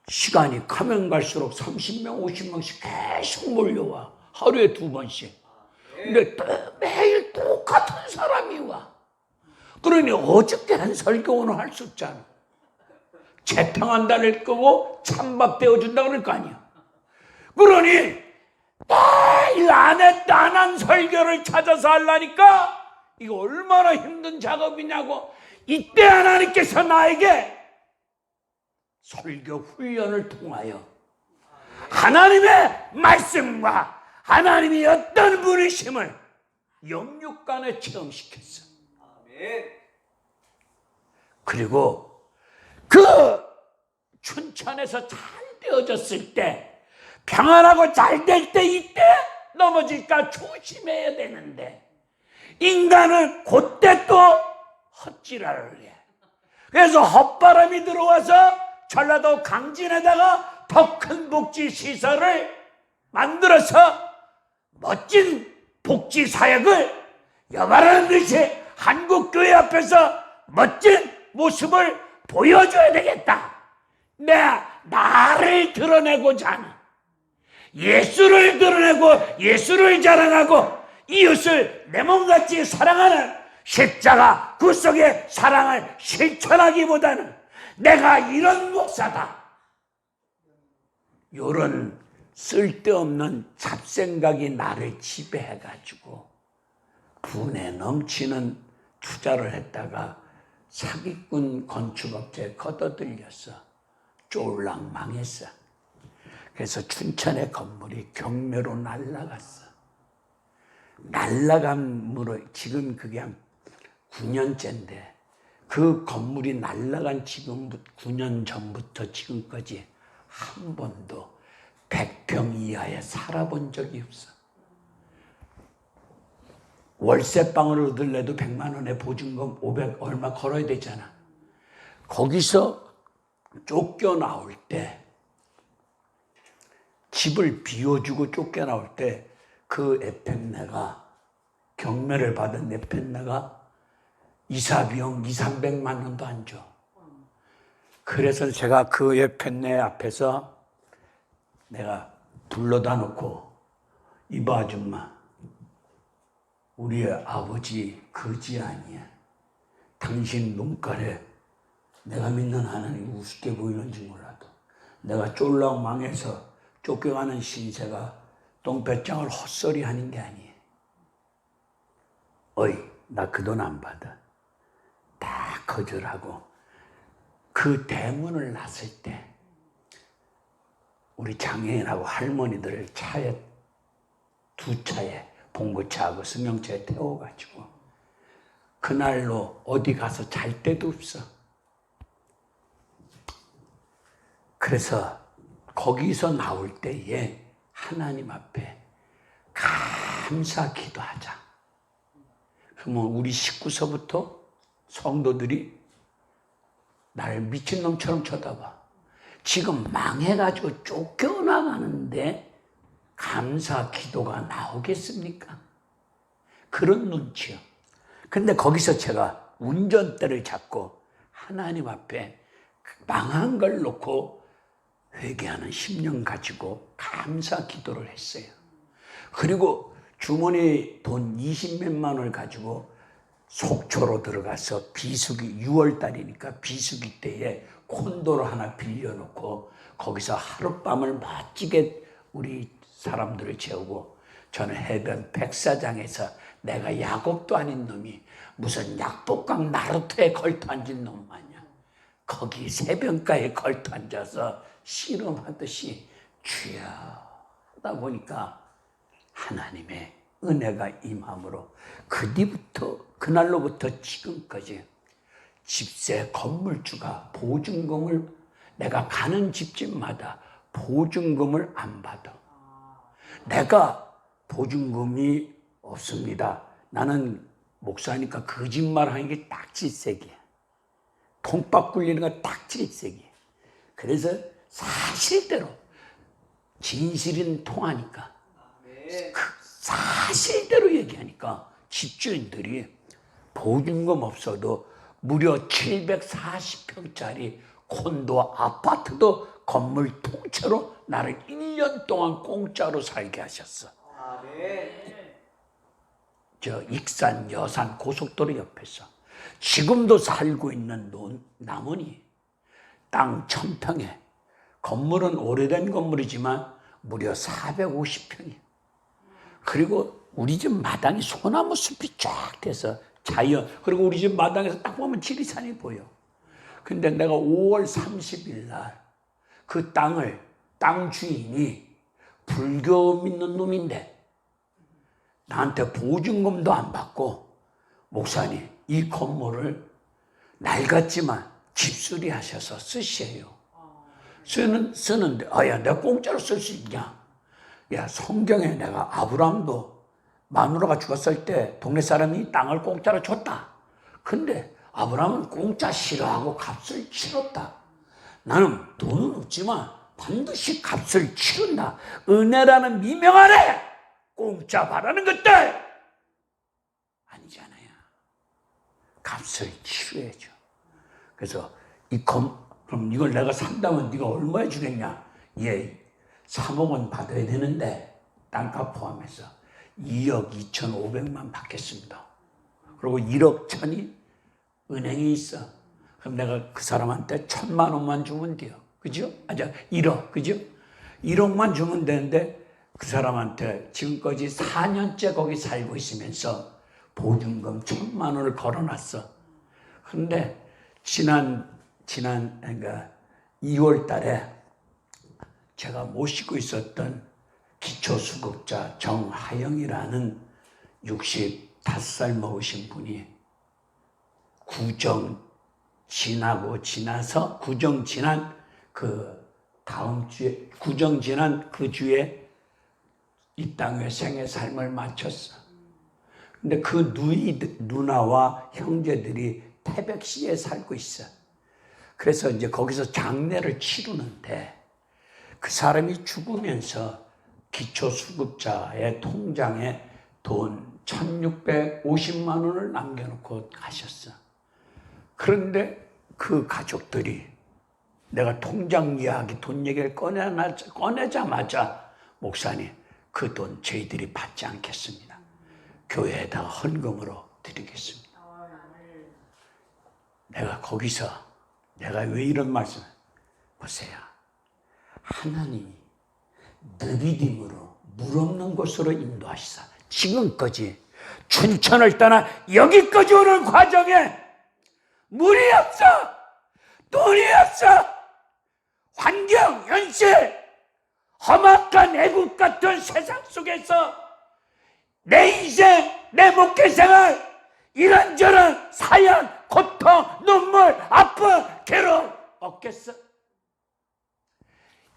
Speaker 1: 시간이 가면 갈수록 30명, 50명씩 계속 몰려와. 하루에 2번씩. 근데 또 매일 똑같은 사람이 와. 그러니 어저께 한 설교 오늘 할 수 없잖아. 재탕한다를 끄고 찬밥 데워준다 그럴 거 아니야. 그러니 매일 안 한 설교를 찾아서 하려니까 이거 얼마나 힘든 작업이냐고. 이때 하나님께서 나에게 설교 훈련을 통하여 하나님의 말씀과 하나님이 어떤 분이심을 영육간에 체험시켰어. 그리고 그 춘천에서 잘 되어졌을 때, 평안하고 잘 될 때, 이때 넘어질까 조심해야 되는데 인간은 그때 또 헛지랄을 해. 그래서 헛바람이 들어와서 전라도 강진에다가 더 큰 복지 시설을 만들어서 멋진 복지 사역을 여발하는 듯이 한국교회 앞에서 멋진 모습을 보여줘야 되겠다. 나를 드러내고자 하는, 예수를 드러내고 예수를 자랑하고 이웃을 내 몸같이 사랑하는 십자가 그 속의 사랑을 실천하기보다는 내가 이런 목사다, 이런 쓸데없는 잡생각이 나를 지배해가지고 분에 넘치는 투자를 했다가 사기꾼 건축업체에 걷어들렸어. 쫄랑 망했어. 그래서 춘천의 건물이 경매로 날라갔어. 날라감으로 지금 그게 한 9년째인데 그 건물이 날라간 지금부터 9년 전부터 지금까지 한 번도 100평 이하에 살아본 적이 없어. 월세방을 얻으려도 100만 원에 보증금 500 얼마 걸어야 되잖아. 거기서 쫓겨나올 때, 집을 비워주고 쫓겨나올 때 그 에펜네가, 경매를 받은 에펜네가 이사비용 200~300만 원도 안 줘. 그래서 제가 그 에펜네 앞에서 내가 불러다 놓고, 이봐 아줌마, 우리 아버지 거지 아니야. 당신 눈깔에 내가 믿는 하나님 우습게 보이는지 몰라도 내가 쫄랑 망해서 쫓겨가는 신세가 똥배짱을 헛소리 하는 게 아니에요. 어이, 나 그 돈 안 받아. 다 거절하고 그 대문을 났을 때 우리 장애인하고 할머니들을 차에, 두 차에, 봉고차하고 승용차에 태워가지고 그날로 어디 가서 잘 데도 없어. 그래서 거기서 나올 때에 하나님 앞에 감사 기도하자. 그러면 우리 식구서부터 성도들이 나를 미친놈처럼 쳐다봐. 지금 망해가지고 쫓겨나가는데 감사 기도가 나오겠습니까? 그런 눈치요. 근데 거기서 제가 운전대를 잡고 하나님 앞에 망한 걸 놓고 회개하는 심령 가지고 감사 기도를 했어요. 그리고 주머니 돈 20몇만 원을 가지고 속초로 들어가서 비수기, 6월 달이니까 비수기 때에 콘도를 하나 빌려놓고 거기서 하룻밤을 멋지게 우리 사람들을 재우고, 저는 해변 백사장에서 내가 야곱도 아닌 놈이 무슨 약복강 나루토에 걸터 앉은 놈 마냥 거기 새벽가에 걸터 앉아서 씨름하듯이 주여 하다 보니까 하나님의 은혜가 임함으로 그 뒤부터, 그날로부터 지금까지 집세 건물주가 보증금을, 내가 가는 집집마다 보증금을 안 받아. 내가 보증금이 없습니다. 나는 목사니까 거짓말 하는 게 딱 질색이야. 통박 굴리는 거 딱 질색이야. 그래서 사실대로, 진실은 통하니까, 그 사실대로 얘기하니까 집주인들이 보증금 없어도 무려 740평짜리 콘도 아파트도 건물 통째로 나를 1년 동안 공짜로 살게 하셨어. 저 익산 여산 고속도로 옆에서 지금도 살고 있는 남원이 땅 1000평에 건물은 오래된 건물이지만 무려 450평이에요. 그리고 우리 집 마당이 소나무 숲이 쫙 돼서 자연, 그리고 우리 집 마당에서 딱 보면 지리산이 보여. 근데 내가 5월 30일 날 그 땅 주인이 불교 믿는 놈인데 나한테 보증금도 안 받고 목사님 이 건물을 낡았지만 집수리 하셔서 쓰세요. 쓰는데 야 내가 공짜로 쓸 수 있냐. 야 성경에 내가 아브라함도 마누라가 죽었을 때 동네 사람이 땅을 공짜로 줬다. 근데 아브라함은 공짜 싫어하고 값을 치렀다. 나는 돈은 없지만 반드시 값을 치른다. 은혜라는 미명 아래 공짜 바라는 것들 아니잖아요. 값을 치러야죠. 그래서 그럼 이걸 내가 산다면 네가 얼마에 주겠냐? 예, 3억 원 받아야 되는데 땅값 포함해서 2억 2,500만 받겠습니다. 그리고 1억 1천이 은행에 있어. 그럼 내가 그 사람한테 1,000만 원만 주면 돼요. 그죠? 1억, 그죠? 1억만 주면 되는데 그 사람한테 지금까지 4년째 거기 살고 있으면서 보증금 1,000만 원을 걸어놨어. 그런데 그러니까 2월 달에 제가 모시고 있었던 기초수급자 정하영이라는 65살 먹으신 분이 구정 지난 그 주에 이 땅에 생애 삶을 마쳤어. 근데 그 누나와 형제들이 태백시에 살고 있어. 그래서 이제 거기서 장례를 치르는데 그 사람이 죽으면서 기초수급자의 통장에 돈 1,650만 원을 남겨놓고 가셨어. 그런데 그 가족들이 내가 통장 이야기, 돈 얘기를 꺼내자마자 목사님, 그 돈 저희들이 받지 않겠습니다. 교회에다가 헌금으로 드리겠습니다. 내가 거기서 내가 왜 이런 말씀을 보세요. 하나님이 느비딤으로 물 없는 곳으로 인도하시사 지금까지 춘천을 떠나 여기까지 오는 과정에 물이 없어, 돈이 없어, 환경, 현실, 험악한 애국 같은 세상 속에서 내 인생, 내 목회생활 이런저런 사연, 고통, 눈물, 아픔, 괴로움 없겠어?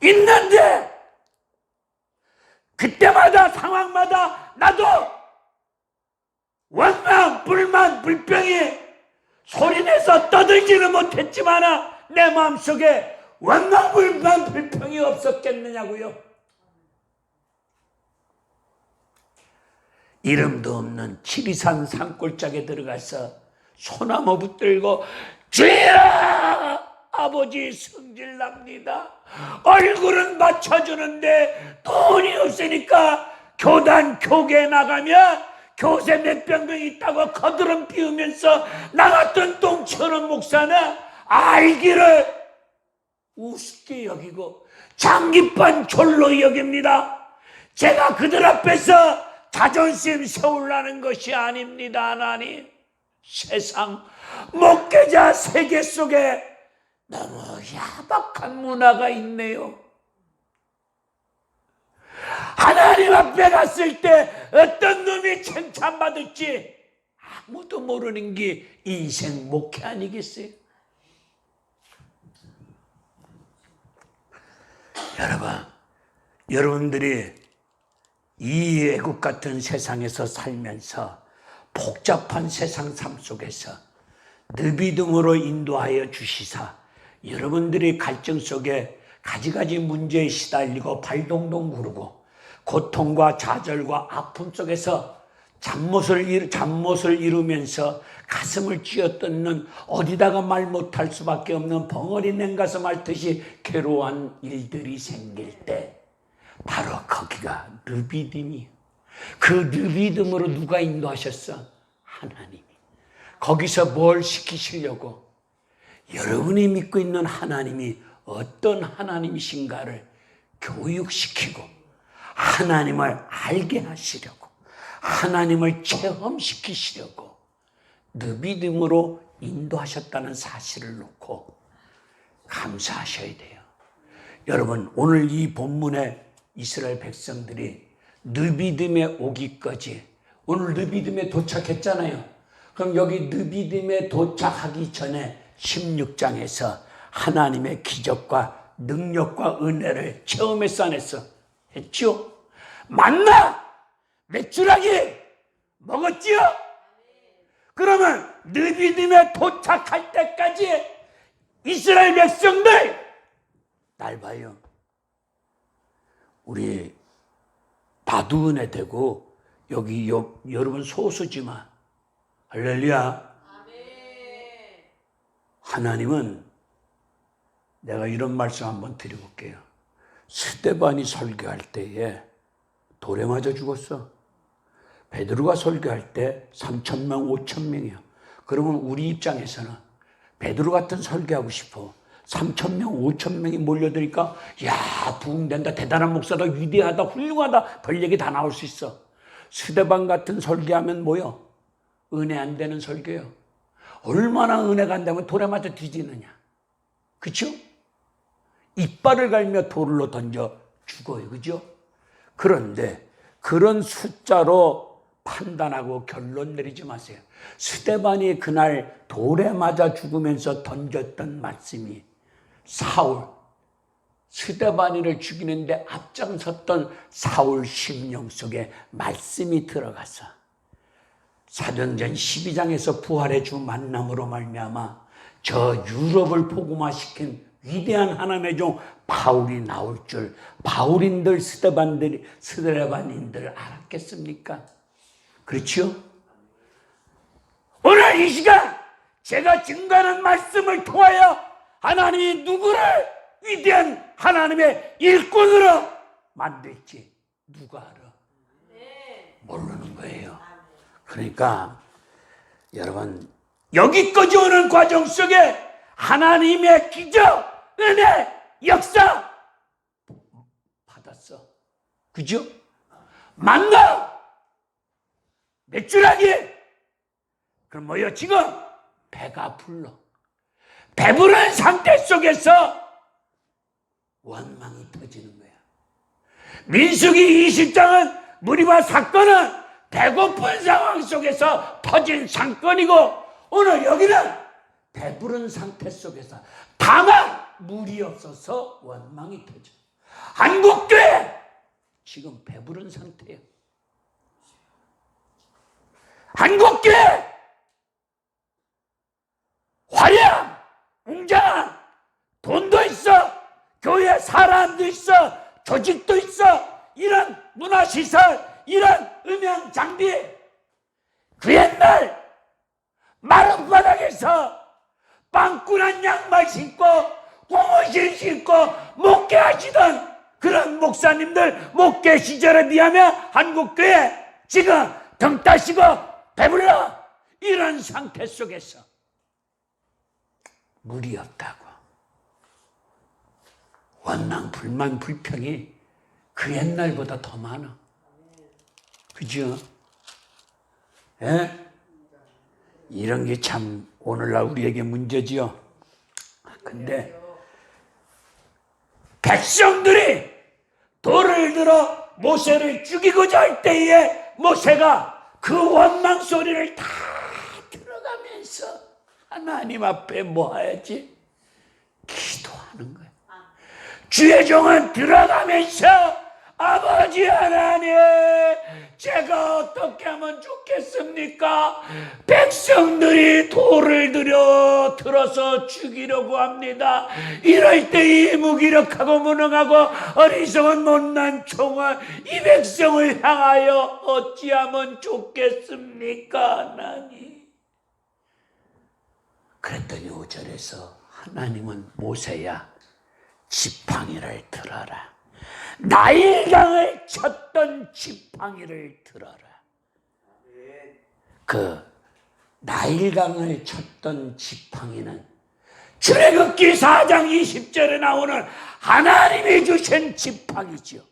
Speaker 1: 있는데 그때마다 상황마다 나도 원망, 불만, 불평이 소리내서 떠들지는 못했지만 내 마음속에 원망, 불만, 불평이 없었겠느냐고요. 이름도 없는 지리산 산골짜기에 들어가서 소나무 붙들고 주여 아버지 성질납니다. 얼굴은 맞춰주는데 돈이 없으니까 교단 교계에 나가면 교세 몇백 명 있다고 거드름 피우면서 나 같은 똥처럼 목사는 알기를 우습게 여기고 장기반 졸로 여깁니다. 제가 그들 앞에서 자존심 세우려는 것이 아닙니다. 하나님, 세상 목회자 세계 속에 너무 야박한 문화가 있네요. 하나님 앞에 갔을 때 어떤 놈이 칭찬받을지 아무도 모르는 게 인생 목회 아니겠어요? 여러분들이 이 애국 같은 세상에서 살면서 복잡한 세상 삶 속에서 느비등으로 인도하여 주시사 여러분들의 갈증 속에 가지가지 문제에 시달리고 발동동 구르고 고통과 좌절과 아픔 속에서 잠못을 이루면서 가슴을 쥐어뜯는 어디다가 말 못할 수밖에 없는 벙어리 냉가슴 앓듯이 괴로운 일들이 생길 때 바로 거기가 느비딤이 그 느비듬으로 누가 인도하셨어? 하나님이. 거기서 뭘 시키시려고? 여러분이 믿고 있는 하나님이 어떤 하나님이신가를 교육시키고 하나님을 알게 하시려고, 하나님을 체험시키시려고 느비듬으로 인도하셨다는 사실을 놓고 감사하셔야 돼요. 여러분, 오늘 이 본문에 이스라엘 백성들이 느비듬에 오기까지, 오늘 느비듬에 도착했잖아요. 그럼 여기 느비듬에 도착하기 전에 16장에서 하나님의 기적과 능력과 은혜를 체험했어, 안 했어? 했죠? 만나! 메추라기! 먹었지요? 그러면 느비dim에 도착할 때까지 이스라엘 백성들, 날 봐요. 우리 바두은에 대고 여기 여러분 소수지 마. 할렐루야. 하나님은, 내가 이런 말씀 한번 드려볼게요. 스데반이 설교할 때에 돌에 맞아 죽었어. 베드로가 설교할 때 3,000명, 5,000명이야. 그러면 우리 입장에서는 베드로 같은 설교하고 싶어. 3,000명, 5,000명이 몰려드니까 야, 부흥된다, 대단한 목사다, 위대하다, 훌륭하다, 별 얘기 다 나올 수 있어. 스데반 같은 설교하면 뭐요? 은혜 안 되는 설교요. 얼마나 은혜가 안 되면 돌에 맞아 뒤지느냐. 그쵸? 이빨을 갈며 돌로 던져 죽어요. 그죠? 그런데 그런 숫자로 판단하고 결론 내리지 마세요. 스데반이 그날 돌에 맞아 죽으면서 던졌던 말씀이 사울, 스데반이를 죽이는데 앞장섰던 사울 심령 속에 말씀이 들어가서 사도행전 12장에서 부활의 주 만남으로 말미암아 저 유럽을 복음화시킨 위대한 하나님의 종 바울이 나올 줄 바울인들 스데반인들 알았겠습니까? 그렇죠? 오늘 이 시간 제가 증거하는 말씀을 통하여 하나님이 누구를 위대한 하나님의 일꾼으로 만들지 누가 알아? 모르는 거예요. 그러니까 여러분, 여기까지 오는 과정 속에 하나님의 기적, 은혜, 역사 받았어. 그죠? 만나! 맥주라기! 그럼 뭐요? 지금 배가 불러. 배부른 상태 속에서 원망이 터지는 거야. 민수기 20장은 무리와 사건은 배고픈 상황 속에서 터진 사건이고, 오늘 여기는 배부른 상태 속에서 다만 물이 없어서 원망이 터져. 한국교회 지금 배부른 상태예요. 한국교회 화려한, 웅장한, 돈도 있어, 교회 사람도 있어, 조직도 있어, 이런 문화시설, 이런 음향 장비, 그 옛날 마룻바닥에서 빵꾸난 양말 신고 고무신 신고 목회하시던 그런 목사님들 목회 시절에 비하면 한국교회 지금 등 따시고 배불러 이런 상태 속에서 물이 없다고 원망, 불만, 불평이 그 옛날보다 더 많아. 그죠? 예? 이런 게 참 오늘날 우리에게 문제지요. 근데 백성들이 돌을 들어 모세를 죽이고자 할 때에 모세가 그 원망 소리를 다 들어가면서 하나님 앞에 뭐 해야지? 기도하는 거야. 주의 종은 들어가면서 아버지 하나님, 제가 어떻게 하면 좋겠습니까? 백성들이 돌을 들어서 죽이려고 합니다. 이럴 때 이 무기력하고 무능하고 어리석은 못난 종은 이 백성을 향하여 어찌하면 좋겠습니까? 하나님. 그랬더니 5절에서 하나님은 모세야, 지팡이를 들어라. 나일강을 쳤던 지팡이를 들어라. 그 나일강을 쳤던 지팡이는 출애굽기 4장 20절에 나오는 하나님이 주신 지팡이죠.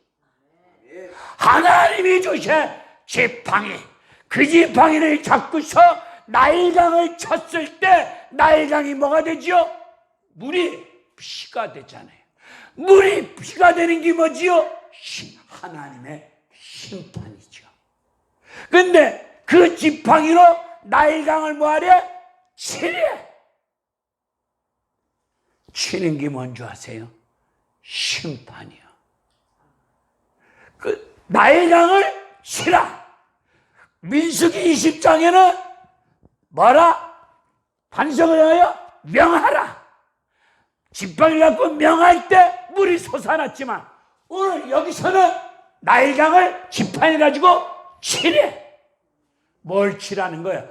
Speaker 1: 하나님이 주신 지팡이. 그 지팡이를 잡고서 나일강을 쳤을 때 나일강이 뭐가 되죠? 물이 피가 되잖아요. 물이 피가 되는 게 뭐지요? 하나님의 심판이죠. 근데 그 지팡이로 나일강을 뭐하래? 치래. 치는 게 뭔지 아세요? 심판이요. 그 나일강을 치라. 민수기 20장에는 뭐라? 반석을 향하여 명하라. 지팡이를 갖고 명할 때 물이 솟아났지만 오늘 여기서는 나일강을 지팡이 가지고 치래. 뭘 치라는 거야?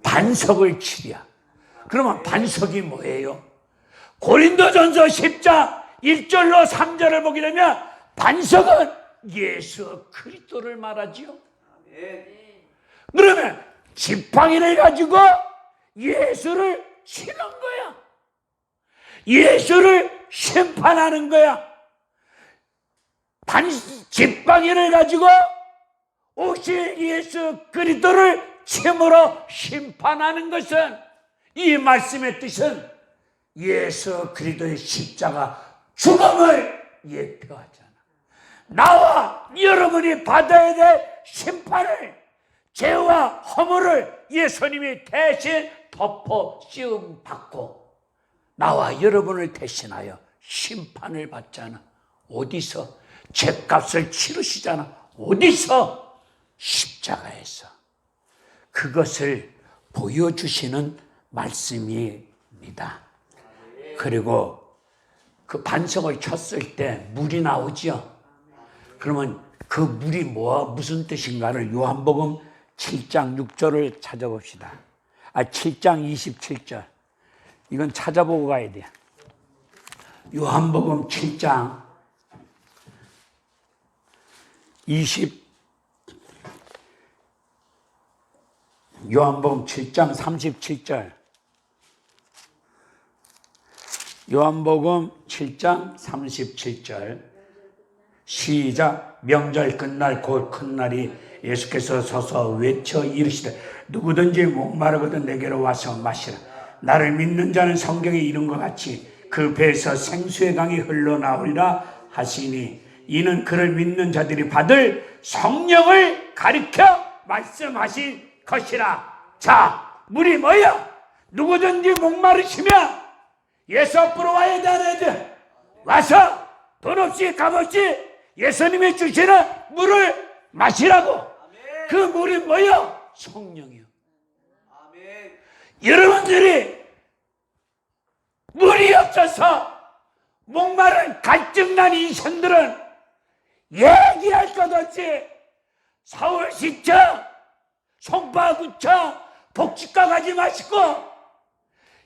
Speaker 1: 반석을 치랴. 그러면 반석이 뭐예요? 고린도전서 10장 1절로 3절을 보게 되면 반석은 예수 그리스도를 말하지요. 그러면 지팡이를 가지고 예수를 치는 거야. 예수를 심판하는 거야. 지팡이를 가지고 오실 예수 그리스도를 침으로 심판하는 것은, 이 말씀의 뜻은 예수 그리스도의 십자가 죽음을 예표하잖아. 나와 여러분이 받아야 될 심판을, 죄와 허물을 예수님이 대신 덮어 씌움 받고 나와 여러분을 대신하여 심판을 받잖아. 어디서? 죄값을 치르시잖아. 어디서? 십자가에서. 그것을 보여주시는 말씀입니다. 그리고 그 반석을 쳤을 때 물이 나오죠. 그러면 그 물이 무슨 뜻인가를 요한복음 7장 6절을 찾아봅시다. 7장 27절. 이건 찾아보고 가야 돼요. 요한복음 7장 요한복음 7장 37절. 요한복음 7장 37절. 시작. 명절 끝날 곧 큰 날이 예수께서 서서 외쳐 이르시되 누구든지 목마르거든 내게로 와서 마시라. 나를 믿는 자는 성경에 이른 것 같이 그 배에서 생수의 강이 흘러나오리라 하시니 이는 그를 믿는 자들이 받을 성령을 가리켜 말씀하신 것이라. 자, 물이 뭐야? 누구든지 목마르시면 예수 앞으로 와야 되는데 와서 돈 없이 값 없이 예수님이 주시는 물을 마시라고. 그 물이 뭐야? 성령이요. 여러분들이 물이 없어서 목마른 갈증난 인생들은 얘기할 것 없이 서울시청, 송파구청, 복지과 가지 마시고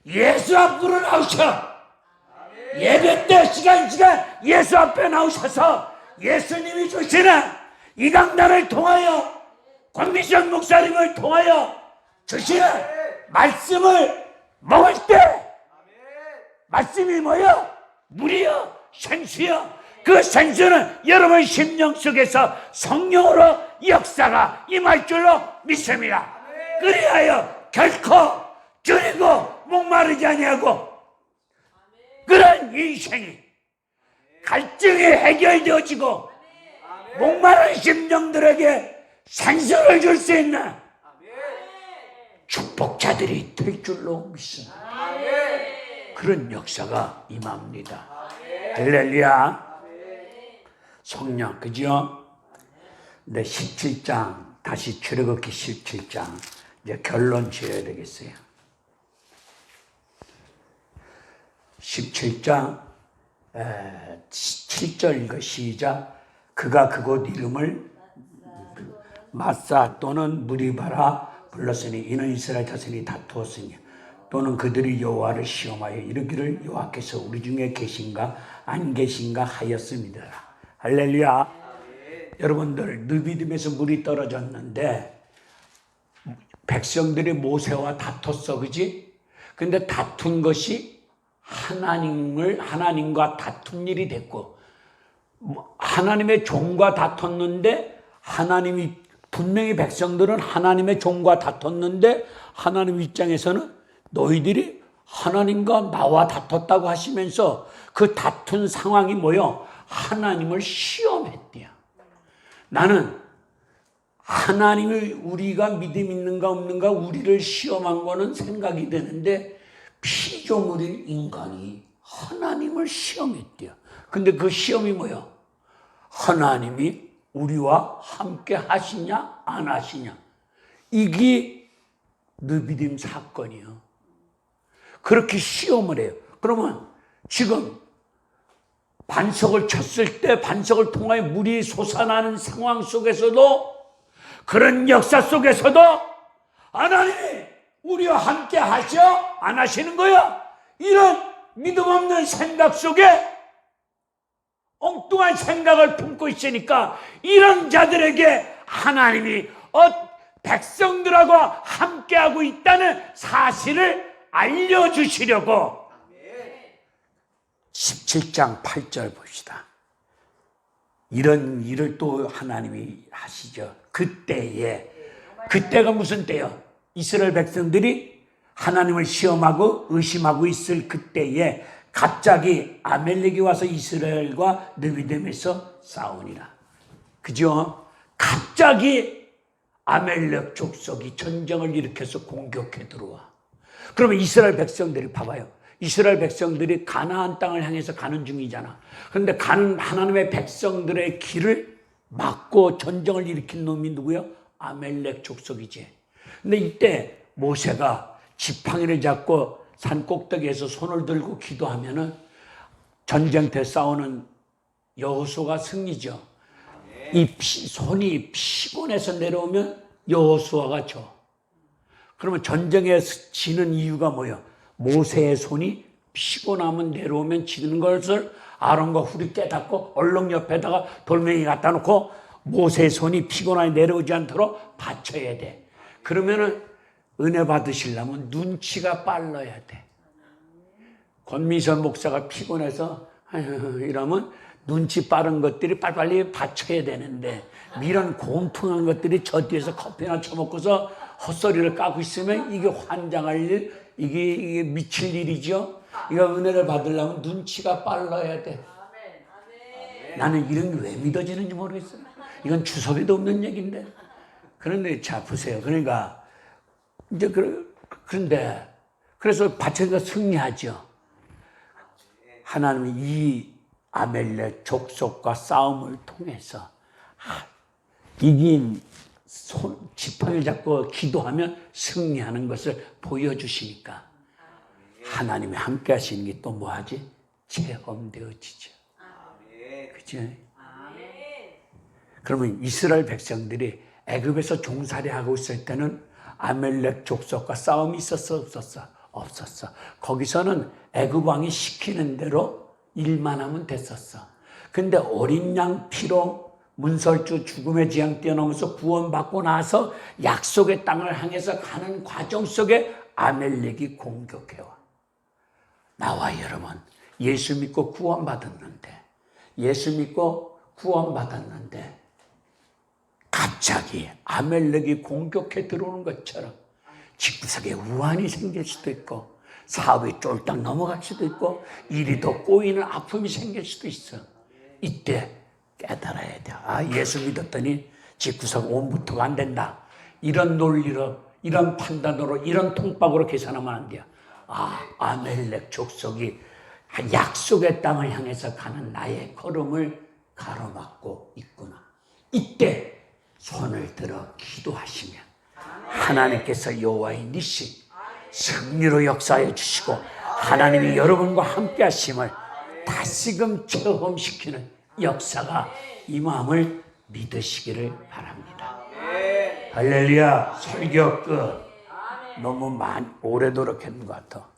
Speaker 1: 예수 앞으로 나오셔. 예배 때 시간 예수 앞에 나오셔서 예수님이 주시는 이 강단을 통하여, 권미션 목사님을 통하여 주시는 말씀을 먹을 때, 말씀이 뭐요? 물이요, 생수요. 그 생수는 여러분 심령 속에서 성령으로 역사가 임할 줄로 믿습니다. 그리하여 결코 줄이고 목마르지 아니하고 그런 인생이 갈증이 해결되어지고 목마른 심령들에게 생수를 줄 수 있는 축복자들이 될 줄로 믿습니다. 그런 역사가 임합니다. 할렐루야. 성령, 그죠? 네, 17장, 다시 출애굽기 17장, 이제 결론 지어야 되겠어요. 17장 7절 이거 시작. 그가 그곳 이름을 마사 또는 무리바라 불렀으니 이는 이스라엘 자손이 다투었으니 또는 그들이 여호와를 시험하여 이르기를 여호와께서 우리 중에 계신가 안 계신가 하였습니다. 할렐루야. 여러분들 느비딤에서 물이 떨어졌는데 백성들이 모세와 다퉜어, 그지? 근데 다툰 것이 하나님과 다툰 일이 됐고, 하나님의 종과 다퉜는데 하나님이 분명히 백성들은 하나님의 종과 다퉜는데 하나님 입장에서는 너희들이 하나님과 나와 다퉜다고 하시면서 그 다툰 상황이 뭐요? 하나님을 시험했대요. 나는 하나님을 우리가 믿음 있는가 없는가 우리를 시험한 거는 생각이 되는데 피조물인 인간이 하나님을 시험했대요. 근데 그 시험이 뭐예요? 하나님이 우리와 함께 하시냐 안 하시냐. 이게 느비딤 사건이요. 그렇게 시험을 해요. 그러면 지금 반석을 쳤을 때 반석을 통하여 물이 솟아나는 상황 속에서도, 그런 역사 속에서도 하나님이 우리와 함께 하셔 안 하시는 거야? 이런 믿음 없는 생각 속에 엉뚱한 생각을 품고 있으니까 이런 자들에게 하나님이 백성들하고 함께하고 있다는 사실을 알려주시려고 17장 8절 봅시다. 이런 일을 또 하나님이 하시죠. 그때가 무슨 때요? 이스라엘 백성들이 하나님을 시험하고 의심하고 있을 그때에 갑자기 아멜렉이 와서 이스라엘과 느비딤에서 싸우니라. 그죠? 갑자기 아멜렉 족속이 전쟁을 일으켜서 공격해 들어와. 그러면 이스라엘 백성들이 봐봐요. 이스라엘 백성들이 가나안 땅을 향해서 가는 중이잖아. 그런데 가는 하나님의 백성들의 길을 막고 전쟁을 일으킨 놈이 누구요? 아멜렉 족속이지. 근데 이때 모세가 지팡이를 잡고 산 꼭대기에서 손을 들고 기도하면은 전쟁터 싸우는 여호수아가 승리죠. 이 손이 피곤해서 내려오면 여호수아가 져. 그러면 전쟁에 지는 이유가 뭐예요? 모세의 손이 피곤하면 내려오면 지는 것을 아론과 훌이 깨닫고 얼룩 옆에다가 돌멩이 갖다 놓고 모세의 손이 피곤하게 내려오지 않도록 받쳐야 돼. 그러면은 은혜 받으시려면 눈치가 빨라야 돼. 권미선 목사가 피곤해서 이러면 눈치 빠른 것들이 빨리빨리 받쳐야 되는데 이런 공통한 것들이 저 뒤에서 커피나 처먹고서 헛소리를 까고 있으면 이게 환장할 일, 이게 미칠 일이죠. 이거 은혜를 받으려면 눈치가 빨라야 돼. 나는 이런 게 왜 믿어지는지 모르겠어요. 이건 주석에도 없는 얘기인데. 그런데 자 보세요. 그러니까 이제 그런데 그래서 바쳐가 승리하죠. 하나님이 이 아멜렉 족속과 싸움을 통해서 이긴 지팡이를 잡고 기도하면 승리하는 것을 보여주시니까 하나님이 함께 하시는 게 또 뭐하지? 체험되어지죠. 그죠? 그러면 이스라엘 백성들이 애굽에서 종살이하고 있을 때는 아멜렉 족속과 싸움이 있었어? 없었어? 없었어. 거기서는 애굽 왕이 시키는 대로 일만 하면 됐었어. 근데 어린 양 피로 문설주 죽음의 지향 뛰어넘어서 구원받고 나서 약속의 땅을 향해서 가는 과정 속에 아멜렉이 공격해와. 나와 여러분 예수 믿고 구원받았는데 갑자기 아멜렉이 공격해 들어오는 것처럼 집구석에 우환이 생길 수도 있고 사업이 쫄딱 넘어갈 수도 있고 일이 더 꼬이는 아픔이 생길 수도 있어. 이때 깨달아야 돼. 예수 믿었더니 집구석 온부터가 안 된다. 이런 논리로, 이런 판단으로, 이런 통박으로 계산하면 안 돼요. 아멜렉 족속이 약속의 땅을 향해서 가는 나의 걸음을 가로막고 있구나. 이때 손을 들어 기도하시면 하나님께서 여호와의 니시 승리로 역사해 주시고 하나님이 여러분과 함께 하심을 다시금 체험시키는 역사가 이 마음을 믿으시기를 바랍니다. 할렐루야. 설교 끝. 너무 오래도록 했는 것 같아.